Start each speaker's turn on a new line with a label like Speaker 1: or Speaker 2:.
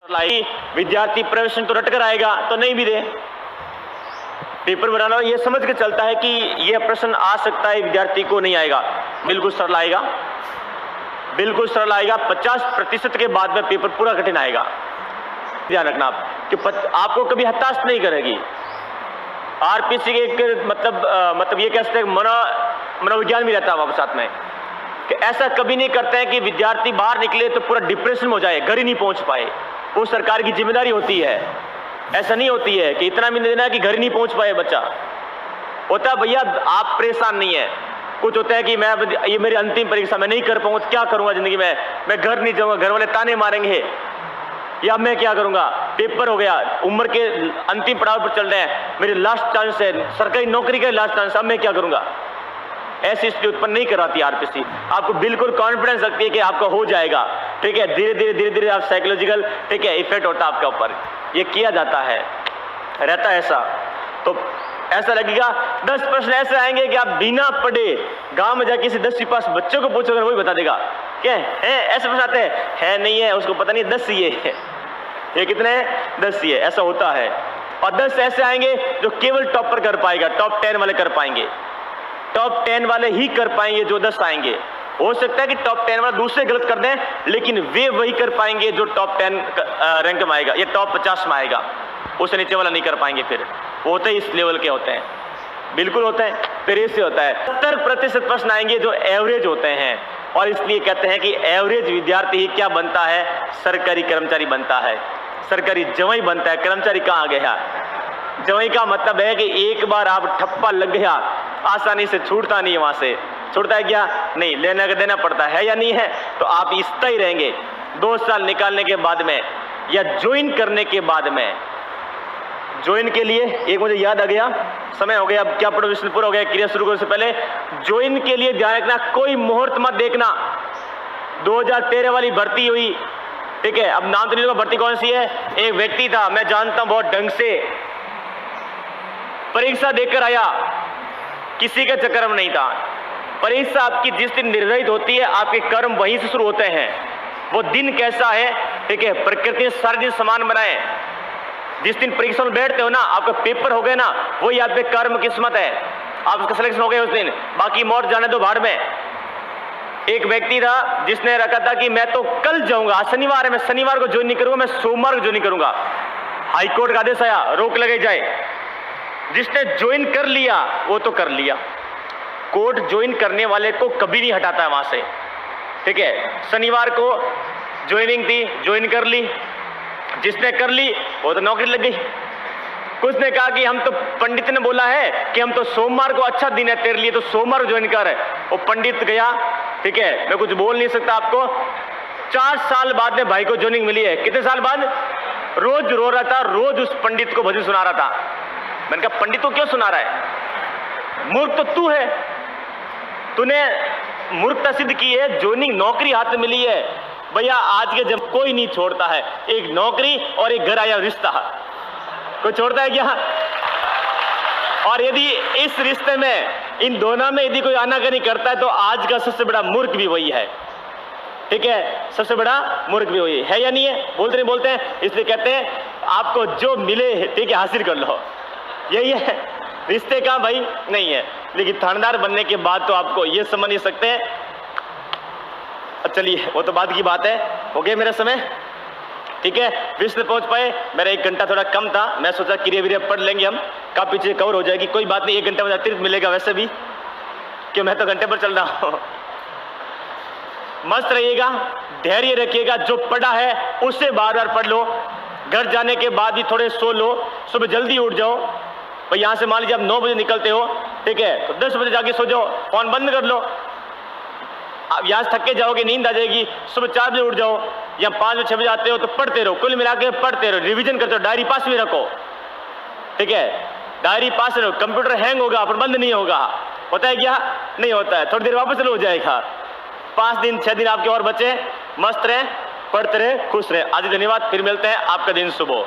Speaker 1: विद्यार्थी प्रश्न तो रट कर आएगा तो नहीं भी दे। पेपर बनाना ये समझ के चलता है कि ये प्रश्न आ सकता है, विद्यार्थी को नहीं आएगा। बिल्कुल सरल आएगा, बिल्कुल सरल आएगा। 50% के बाद में पेपर पूरा कठिन आएगा। ध्यान रखना आप कि आपको कभी हताश नहीं करेगी। आरपीसी के मतलब ये कह सकते हैं मनोविज्ञान भी रहता है वहां साथ में कि ऐसा कभी नहीं करते हैं कि विद्यार्थी बाहर निकले तो पूरा डिप्रेशन में हो जाए, घर ही नहीं पहुंच पाए। वो सरकार की जिम्मेदारी होती है। ऐसा नहीं होती है कि इतना भी नहीं देना कि घर ही नहीं पहुंच पाए बच्चा। होता है भैया आप परेशान नहीं है। कुछ होता है कि ये मेरी अंतिम परीक्षा, मैं नहीं कर पाऊंगा तो क्या करूंगा जिंदगी में, मैं घर नहीं जाऊंगा, घर वाले ताने मारेंगे, या मैं क्या करूंगा, पेपर हो गया, उम्र के अंतिम पड़ाव पर चल रहे हैं, मेरी लास्ट चांस है, सरकारी नौकरी का लास्ट चांस, अब मैं क्या करूंगा। ऐसी स्थिति उत्पन्न नहीं कराती आरपीसी। आपको बिल्कुल कॉन्फिडेंस रखती है कि आपका हो जाएगा। ठीक है, धीरे धीरे आप साइकोलॉजिकल ठीक है इफेक्ट होता है आपके ऊपर, ये किया जाता है, रहता है ऐसा। तो ऐसा लगेगा 10 प्रश्न ऐसे आएंगे कि आप बिना पढ़े गांव में जाके किसी 10वीं पास बच्चों को पूछोगे वही बता देगा। क्या है ऐसे प्रश्न आते हैं, है नहीं है, उसको पता नहीं 10 सीए है, ये कितने हैं 10 सीए, ऐसा होता है। और 10 ऐसे आएंगे जो केवल टॉपर कर पाएगा, टॉप 10 वाले कर पाएंगे, टॉप 10 वाले ही कर पाएंगे जो 10 आएंगे। हो सकता है कि टॉप 10 वाले दूसरे गलत कर दें, लेकिन वे वही कर पाएंगे जो टॉप 10 रैंक में आएगा या टॉप 50 में आएगा, उससे नीचे वाला नहीं कर पाएंगे। फिर वो होते इस लेवल के होते हैं, बिल्कुल होते हैं। फिर इससे होता है 70% प्रश्न आएंगे जो एवरेज होते हैं, और इसलिए कहते हैं कि एवरेज विद्यार्थी ही क्या बनता है, सरकारी कर्मचारी बनता है, सरकारी जवाई बनता है। कर्मचारी कहाँ गया, जवाई का मतलब है कि एक बार आप ठप्पा लग गया आसानी से छूटता नहीं है, वहां से छूटता है क्या नहीं, लेना का देना पड़ता है या नहीं है। तो आप इसता ही रहेंगे 2 साल निकालने के बाद में या ज्वाइन करने के बाद में। ज्वाइन के लिए एक मुझे याद आ गया, समय हो गया, अब क्या पढ़ो विषय पूरा हो गया, क्रिया शुरू करने से पहले ज्वाइन के लिए ध्यान रखना, कोई मुहूर्त मत देखना। 2013 वाली भर्ती हुई, ठीक है, अब नाम तो नहीं लूंगा, भर्ती कौन सी है। एक व्यक्ति था, मैं जानता हूं बहुत ढंग से, परीक्षा देकर आया, किसी के चक्कर में नहीं था। परीक्षा आपकी जिस दिन निर्धारित होती है, आपके कर्म वहीं से शुरू होते हैं। वो दिन कैसा है, ठीक है, प्रकृति ने सारे दिन समान बनाए। जिस दिन परीक्षा में बैठते हो ना, आपका पेपर हो गया ना, वही आप पे कर्म किस्मत है, आप उसका सिलेक्शन हो गया उस दिन, बाकी मौत जाने दो भाड़ में। एक व्यक्ति था जिसने रखा था कि मैं तो कल जाऊंगा, शनिवार है, मैं शनिवार को ज्वाइन नहीं करूंगा, मैं सोमवार को ज्वाइन नहीं करूंगा। हाईकोर्ट का आदेश आया, रोक लगाई जाए। जिसने ज्वाइन कर लिया वो तो कर लिया, कोर्ट ज्वाइन करने वाले को कभी नहीं हटाता है वहां से। ठीक है, शनिवार को ज्वाइनिंग थी, ज्वाइन कर ली, जिसने कर ली वो तो नौकरी लग गई। कुछ ने कहा कि हम तो, पंडित ने बोला है कि हम तो सोमवार को अच्छा दिन है तेरे लिए, तो सोमवार को ज्वाइन कर। वो पंडित गया, ठीक है, मैं कुछ बोल नहीं सकता आपको। 4 साल बाद में भाई को ज्वाइनिंग मिली है। कितने साल बाद? रोज रो रहा था, रोज उस पंडित को भजन सुना रहा था। मैंने कहा पंडित को क्यों सुना रहा है, मूर्ख तो तू है, तूने मूर्खता सिद्ध की है, ज्वाइनिंग नौकरी हाथ में मिली है। भैया आज के जब कोई नहीं छोड़ता है, एक नौकरी और एक घर आया रिश्ता, कोई छोड़ता है क्या? और यदि इस रिश्ते में, इन दोनों में यदि कोई आनाकानी करता है तो आज का सबसे बड़ा मूर्ख भी वही है। ठीक है, सबसे बड़ा मूर्ख भी वही है या नहीं है? बोलते नहीं बोलते हैं, इसलिए कहते हैं आपको जो मिले ठीक है हासिल कर लो, यही है। रिश्ते का भाई नहीं है, लेकिन थानेदार बनने के बाद तो आपको ये समझ नहीं सकते हैं। चलिए वो तो बाद की बात है, हो गया मेरा समय, ठीक है, विषय पहुंच पाए। मेरा 1 घंटा थोड़ा कम था, मैं सोचा क्रिया विरिया पढ़ लेंगे हम, काफी चीजें कवर हो जाएगी, कोई बात नहीं, 1 घंटा मुझे अतिरिक्त मिलेगा वैसे भी, कि मैं तो घंटे पर चल रहा हूं। मस्त रहिएगा, धैर्य रखिएगा, जो पढ़ा है उससे बार बार पढ़ लो। घर जाने के बाद भी थोड़े सो लो, सुबह जल्दी उठ जाओ। भाई यहाँ से मान लीजिए आप 9 बजे निकलते हो, ठीक है, तो 10 बजे जाके सो जाओ, फोन बंद कर लो। आप यहाँ से थक के जाओगे, नींद आ जाएगी, सुबह 4 बजे उठ जाओ, या 5 बजे 6 बजे आते हो तो पढ़ते रहो, कुल मिला के पढ़ते रहो, रिवीजन करते रहो, डायरी पास में रखो। ठीक है, डायरी पास रहो, कंप्यूटर हैंग होगा पर बंद नहीं होगा, होता है क्या? नहीं होता है, थोड़ी देर वापस हो जाएगा। 5 दिन 6 दिन आपके और बचे, मस्त रहे, पढ़ते रहे, खुश रहे। आज धन्यवाद, फिर मिलते हैं, आपका दिन शुभ हो।